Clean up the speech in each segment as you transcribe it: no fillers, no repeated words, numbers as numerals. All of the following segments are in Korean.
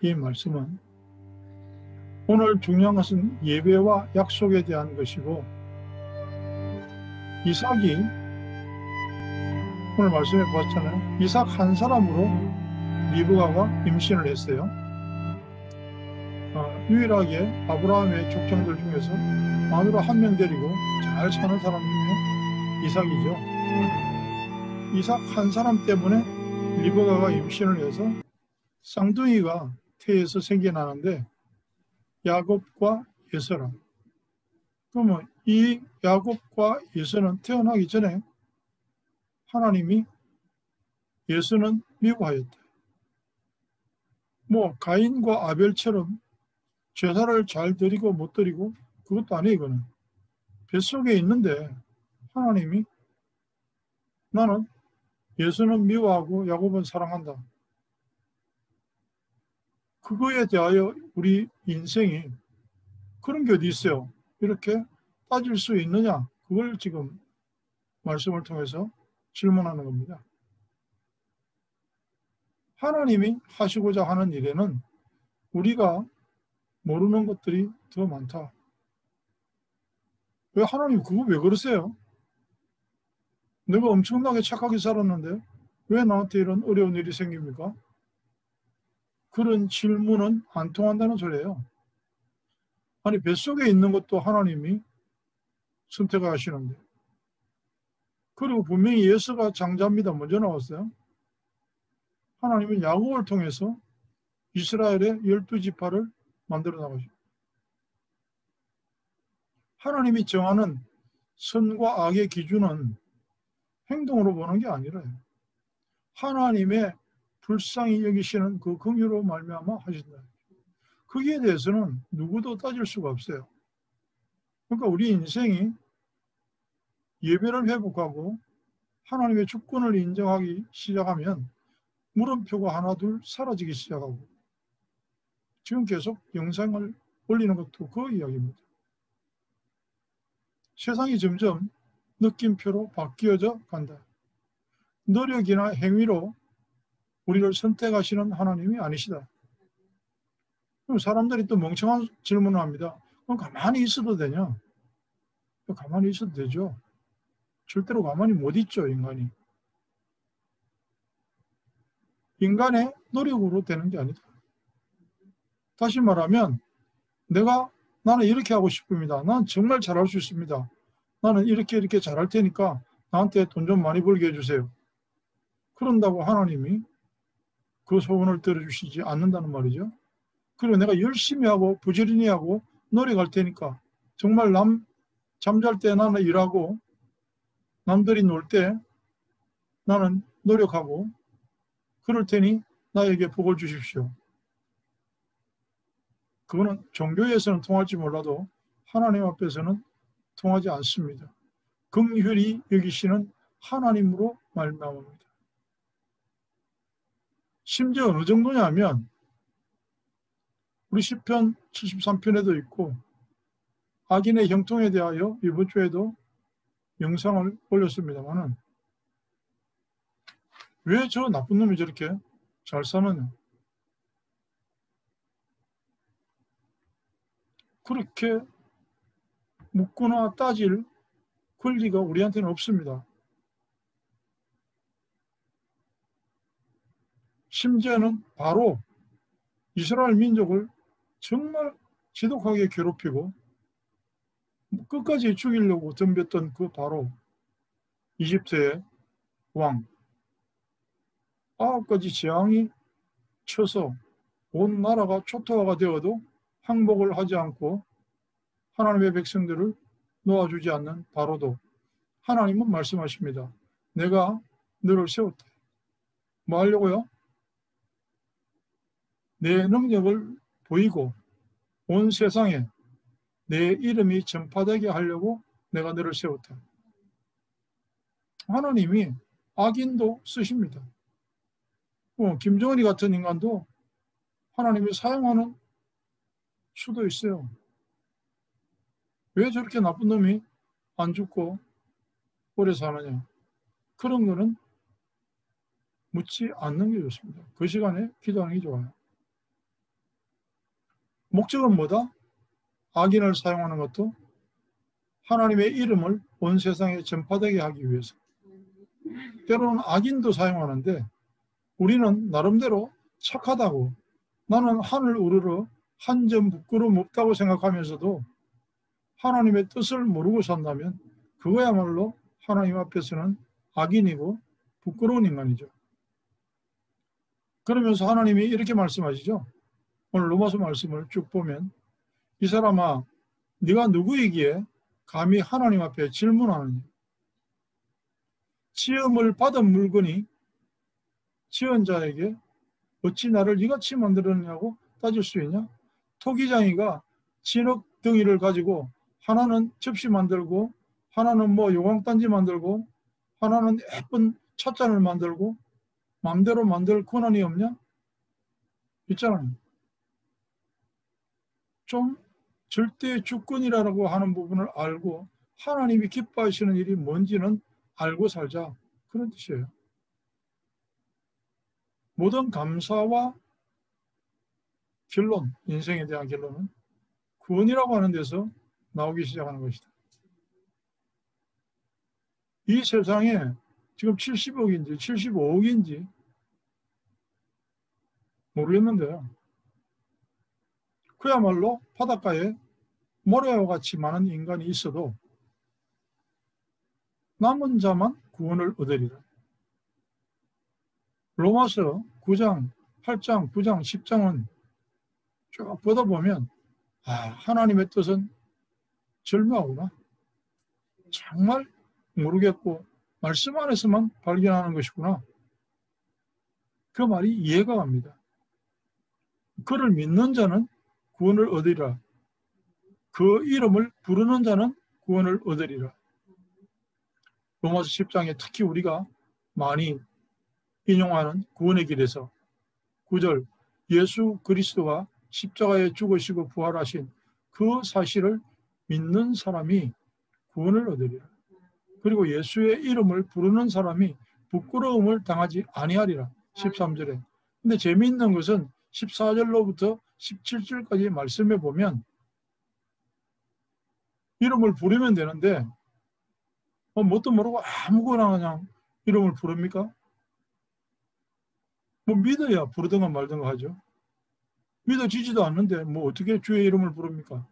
이 말씀은 오늘 중요한 것은 예배와 약속에 대한 것이고, 이삭이 오늘 말씀에 보았잖아요. 이삭 한 사람으로 리브가가 임신을 했어요. 유일하게 아브라함의 족장들 중에서 마누라 한 명 데리고 잘 사는 사람 중에 이삭이죠. 이삭 한 사람 때문에 리브가가 임신을 해서 쌍둥이가 태에서 생겨나는데 야곱과 에서라. 그러면 이 야곱과 에서는 태어나기 전에 하나님이 에서는 미워하였다. 가인과 아벨처럼 제사를 잘 드리고 못 드리고 그것도 아니에요. 이거는 뱃속에 있는데 하나님이 나는 에서는 미워하고 야곱은 사랑한다. 그거에 대하여 우리 인생이 그런 게 어디 있어요? 이렇게 따질 수 있느냐? 그걸 지금 말씀을 통해서 질문하는 겁니다. 하나님이 하시고자 하는 일에는 우리가 모르는 것들이 더 많다. 왜 하나님 그거 왜 그러세요? 내가 엄청나게 착하게 살았는데 왜 나한테 이런 어려운 일이 생깁니까? 그런 질문은 안 통한다는 소리예요. 아니, 뱃속에 있는 것도 하나님이 선택하시는데. 그리고 분명히 예수가 장자입니다. 먼저 나왔어요. 하나님은 야곱을 통해서 이스라엘의 12지파를 만들어 나가죠. 하나님이 정하는 선과 악의 기준은 행동으로 보는 게 아니라요. 하나님의 불쌍히 여기시는 그 긍휼로 말미암아 하신다. 거기에 대해서는 누구도 따질 수가 없어요. 그러니까 우리 인생이 예배를 회복하고 하나님의 주권을 인정하기 시작하면 물음표가 하나 둘 사라지기 시작하고, 지금 계속 영상을 올리는 것도 그 이야기입니다. 세상이 점점 느낌표로 바뀌어져 간다. 노력이나 행위로 우리를 선택하시는 하나님이 아니시다. 그럼 사람들이 또 멍청한 질문을 합니다. 그럼 가만히 있어도 되냐? 가만히 있어도 되죠. 절대로 가만히 못 있죠, 인간이. 인간의 노력으로 되는 게 아니다. 다시 말하면 나는 이렇게 하고 싶습니다. 난 정말 잘할 수 있습니다. 나는 이렇게 잘할 테니까 나한테 돈 좀 많이 벌게 해주세요. 그런다고 하나님이 그 소원을 들어주시지 않는다는 말이죠. 그리고 내가 열심히 하고 부지런히 하고 노력할 테니까, 정말 잠잘 때 나는 일하고 남들이 놀 때 나는 노력하고 그럴 테니 나에게 복을 주십시오. 그거는 종교에서는 통할지 몰라도 하나님 앞에서는 통하지 않습니다. 긍휼히 여기시는 하나님으로 말미암습니다. 심지어 어느 정도냐면 우리 시편 73편에도 있고 악인의 형통에 대하여 이번 주에도 영상을 올렸습니다만은, 왜 저 나쁜 놈이 저렇게 잘 사느냐? 그렇게 묻거나 따질 권리가 우리한테는 없습니다. 심지어는 바로 이스라엘 민족을 정말 지독하게 괴롭히고 끝까지 죽이려고 덤볐던 그 바로 이집트의 왕, 9가지 재앙이 쳐서 온 나라가 초토화가 되어도 항복을 하지 않고 하나님의 백성들을 놓아주지 않는 바로도 하나님은 말씀하십니다. 내가 너를 세웠다. 뭐 하려고요? 내 능력을 보이고 온 세상에 내 이름이 전파되게 하려고 내가 너를 세웠다. 하나님이 악인도 쓰십니다. 김정은이 같은 인간도 하나님이 사용하는 수도 있어요. 왜 저렇게 나쁜 놈이 안 죽고 오래 사느냐? 그런 거는 묻지 않는 게 좋습니다. 그 시간에 기도하는 게 좋아요. 목적은 뭐다? 악인을 사용하는 것도 하나님의 이름을 온 세상에 전파되게 하기 위해서. 때로는 악인도 사용하는데 우리는 나름대로 착하다고, 나는 하늘 우러러 한 점 부끄러움 없다고 생각하면서도 하나님의 뜻을 모르고 산다면 그거야말로 하나님 앞에서는 악인이고 부끄러운 인간이죠. 그러면서 하나님이 이렇게 말씀하시죠. 오늘 로마서 말씀을 쭉 보면 이 사람아 네가 누구이기에 감히 하나님 앞에 질문하느냐. 지음을 받은 물건이 지은 자에게 어찌 나를 이같이 만들었냐고 따질 수 있냐? 토기장이가 진흙 덩이를 가지고 하나는 접시 만들고 하나는 뭐 요강단지 만들고 하나는 예쁜 찻잔을 만들고 마음대로 만들 권한이 없냐? 있잖아요. 좀 절대 주권이라고 하는 부분을 알고 하나님이 기뻐하시는 일이 뭔지는 알고 살자. 그런 뜻이에요. 모든 감사와 결론, 인생에 대한 결론은 구원이라고 하는 데서 나오기 시작하는 것이다. 이 세상에 지금 70억인지 75억인지 모르겠는데요. 그야말로 바닷가에 모래와 같이 많은 인간이 있어도 남은 자만 구원을 얻으리라. 로마서 9장, 8장, 9장, 10장은 쭉 보다 보면 하나님의 뜻은 절묘하구나. 정말 모르겠고 말씀 안에서만 발견하는 것이구나. 그 말이 이해가 갑니다. 그를 믿는 자는 구원을 얻으리라. 그 이름을 부르는 자는 구원을 얻으리라. 로마서 10장에 특히 우리가 많이 인용하는 구원의 길에서 9절 예수 그리스도가 십자가에 죽으시고 부활하신 그 사실을 믿는 사람이 구원을 얻으리라. 그리고 예수의 이름을 부르는 사람이 부끄러움을 당하지 아니하리라. 13절에. 근데 재미있는 것은 14절로부터 17절까지 말씀해 보면 이름을 부르면 되는데 뭣도 모르고 아무거나 그냥 이름을 부릅니까? 뭐 믿어야 부르든가 말든가 하죠. 믿어지지도 않는데 뭐 어떻게 주의 이름을 부릅니까?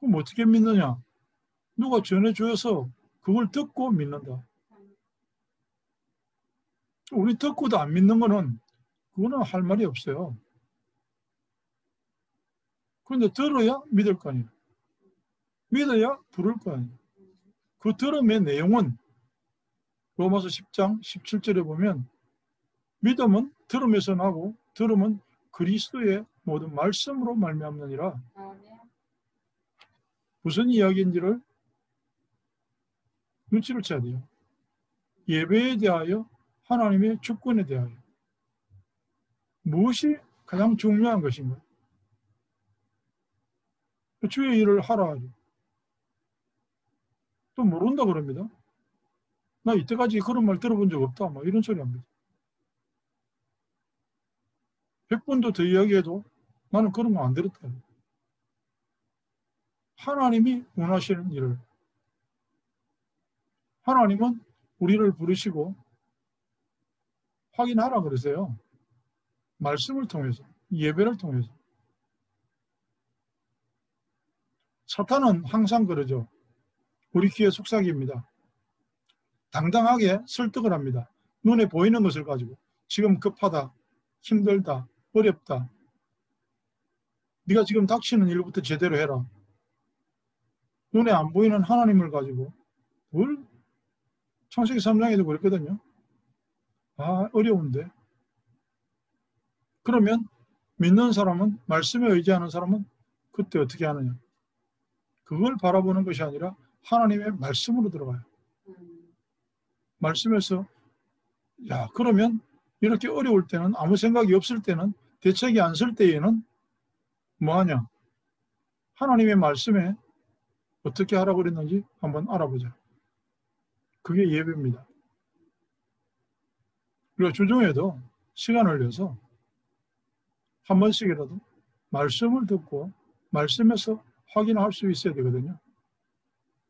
그럼 어떻게 믿느냐? 누가 전해줘서 그걸 듣고 믿는다. 우리 듣고도 안 믿는 거는 그거는 할 말이 없어요. 그런데 들어야 믿을 거 아니에요. 믿어야 부를 거 아니에요. 그 들음의 내용은 로마서 10장 17절에 보면 믿음은 들음에서 나고 들음은 그리스도의 모든 말씀으로 말미암느니라. 무슨 이야기인지를 눈치를 채야 돼요. 예배에 대하여 하나님의 주권에 대하여 무엇이 가장 중요한 것인가? 주의 일을 하라 하죠. 또 모른다 그럽니다. 나 이때까지 그런 말 들어본 적 없다. 막 이런 소리 합니다. 100번도 더 이야기해도 나는 그런 거 안 들었다. 하나님이 원하시는 일을 하나님은 우리를 부르시고 확인하라 그러세요. 말씀을 통해서, 예배를 통해서. 사탄은 항상 그러죠. 우리 귀의 속삭입니다. 당당하게 설득을 합니다. 눈에 보이는 것을 가지고 지금 급하다, 힘들다, 어렵다. 네가 지금 닥치는 일부터 제대로 해라. 눈에 안 보이는 하나님을 가지고 뭘 창세기 3장에도 그랬거든요. 어려운데. 그러면 믿는 사람은, 말씀에 의지하는 사람은 그때 어떻게 하느냐. 그걸 바라보는 것이 아니라 하나님의 말씀으로 들어가요. 말씀에서 그러면 이렇게 어려울 때는, 아무 생각이 없을 때는, 대책이 안 쓸 때에는 뭐하냐. 하나님의 말씀에 어떻게 하라고 그랬는지 한번 알아보자. 그게 예배입니다. 우리가 주중에도 시간을 내서 한 번씩이라도 말씀을 듣고 말씀에서 확인할 수 있어야 되거든요.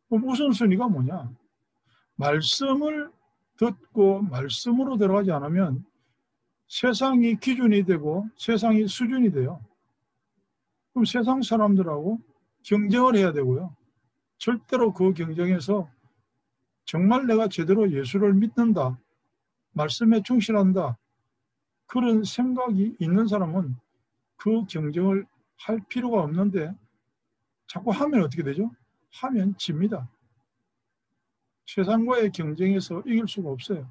그럼 우선순위가 뭐냐? 말씀을 듣고 말씀으로 들어가지 않으면 세상이 기준이 되고 세상이 수준이 돼요. 그럼 세상 사람들하고 경쟁을 해야 되고요. 절대로 그 경쟁에서 정말 내가 제대로 예수를 믿는다, 말씀에 충실한다, 그런 생각이 있는 사람은 그 경쟁을 할 필요가 없는데 자꾸 하면 어떻게 되죠? 하면 집니다. 세상과의 경쟁에서 이길 수가 없어요.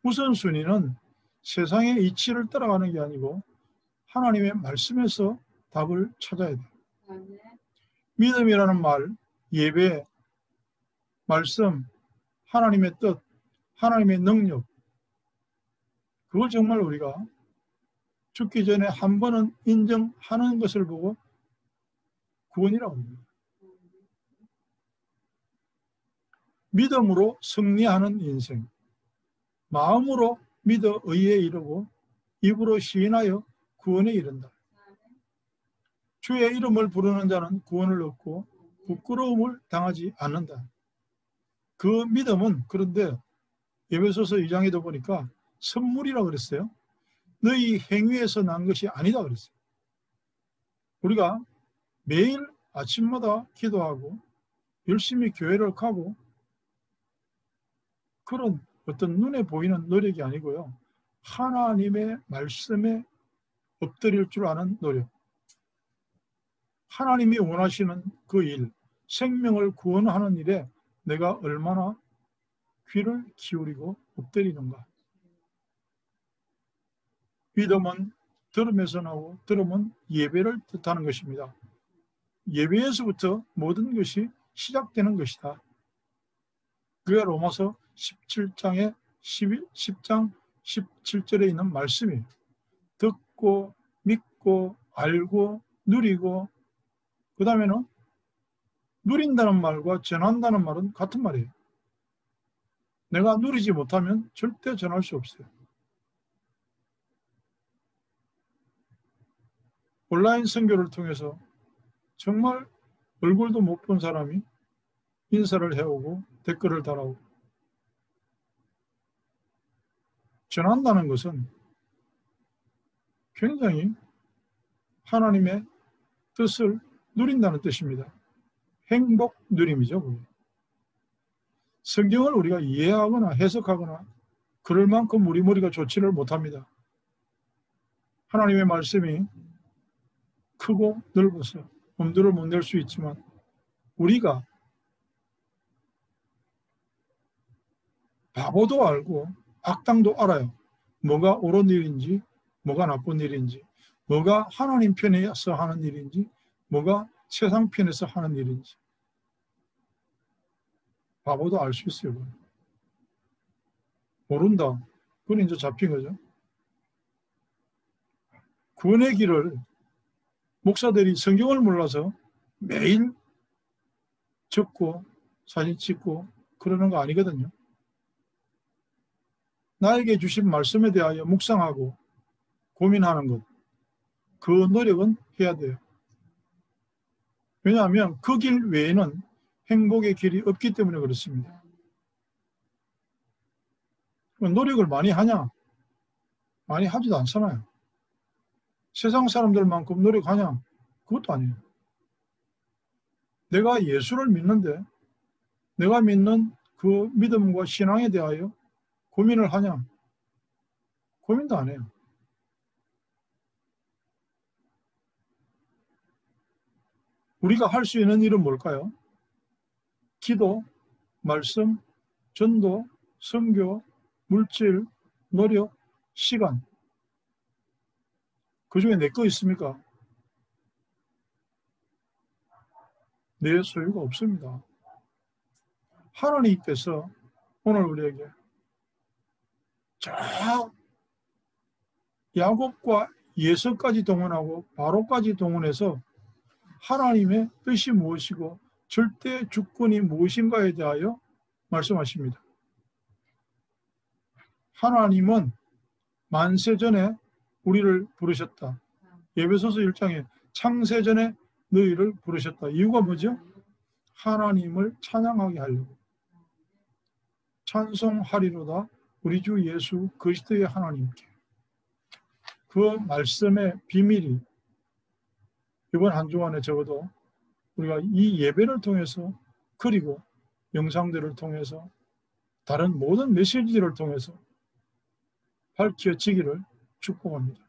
우선순위는 세상의 이치를 따라가는 게 아니고 하나님의 말씀에서 답을 찾아야 돼요. 믿음이라는 말, 예배, 말씀, 하나님의 뜻, 하나님의 능력, 그걸 정말 우리가 죽기 전에 한 번은 인정하는 것을 보고 구원이라고 합니다. 믿음으로 승리하는 인생, 마음으로 믿어 의에 이르고 입으로 시인하여 구원에 이른다. 주의 이름을 부르는 자는 구원을 얻고 부끄러움을 당하지 않는다. 그 믿음은 그런데 에베소서 2장에도 보니까 선물이라고 그랬어요. 너희 행위에서 난 것이 아니다 그랬어요. 우리가 매일 아침마다 기도하고 열심히 교회를 가고 그런 어떤 눈에 보이는 노력이 아니고요. 하나님의 말씀에 엎드릴 줄 아는 노력. 하나님이 원하시는 그 일, 생명을 구원하는 일에 내가 얼마나 귀를 기울이고 엎드리는가. 믿음은 들음에서 나오고 들음은 예배를 뜻하는 것입니다. 예배에서부터 모든 것이 시작되는 것이다. 그게 로마서 17장 17절에 있는 말씀이에요. 듣고 믿고 알고 누리고 그 다음에는 누린다는 말과 전한다는 말은 같은 말이에요. 내가 누리지 못하면 절대 전할 수 없어요. 온라인 선교를 통해서 정말 얼굴도 못 본 사람이 인사를 해오고 댓글을 달아오고 전한다는 것은 굉장히 하나님의 뜻을 누린다는 뜻입니다. 행복 누림이죠. 성경을 우리가 이해하거나 해석하거나 그럴 만큼 우리 머리가 좋지를 못합니다. 하나님의 말씀이 크고 넓어서 엄두를 못 낼 수 있지만 우리가 바보도 알고 악당도 알아요. 뭐가 옳은 일인지 뭐가 나쁜 일인지 뭐가 하나님 편에서 하는 일인지 뭐가 세상 편에서 하는 일인지 바보도 알 수 있어요. 모른다. 그건 이제 잡힌 거죠. 구원의 길을 목사들이 성경을 몰라서 매일 적고 사진 찍고 그러는 거 아니거든요. 나에게 주신 말씀에 대하여 묵상하고 고민하는 것, 그 노력은 해야 돼요. 왜냐하면 그 길 외에는 행복의 길이 없기 때문에 그렇습니다. 노력을 많이 하냐? 많이 하지도 않잖아요. 세상 사람들만큼 노력하냐? 그것도 아니에요. 내가 예수를 믿는데 내가 믿는 그 믿음과 신앙에 대하여 고민을 하냐? 고민도 안 해요. 우리가 할 수 있는 일은 뭘까요? 기도, 말씀, 전도, 선교, 물질, 노력, 시간. 그 중에 내 거 있습니까? 내 소유가 없습니다. 하나님께서 오늘 우리에게 저 야곱과 예서까지 동원하고 바로까지 동원해서 하나님의 뜻이 무엇이고 절대 주권이 무엇인가에 대하여 말씀하십니다. 하나님은 만세 전에 우리를 부르셨다. 에베소서 1장에 창세전에 너희를 부르셨다. 이유가 뭐죠? 하나님을 찬양하게 하려고. 찬송하리로다 우리 주 예수 그리스도의 하나님께. 그 말씀의 비밀이 이번 한 주간에 적어도 우리가 이 예배를 통해서, 그리고 영상들을 통해서, 다른 모든 메시지를 통해서 밝혀지기를 축복합니다.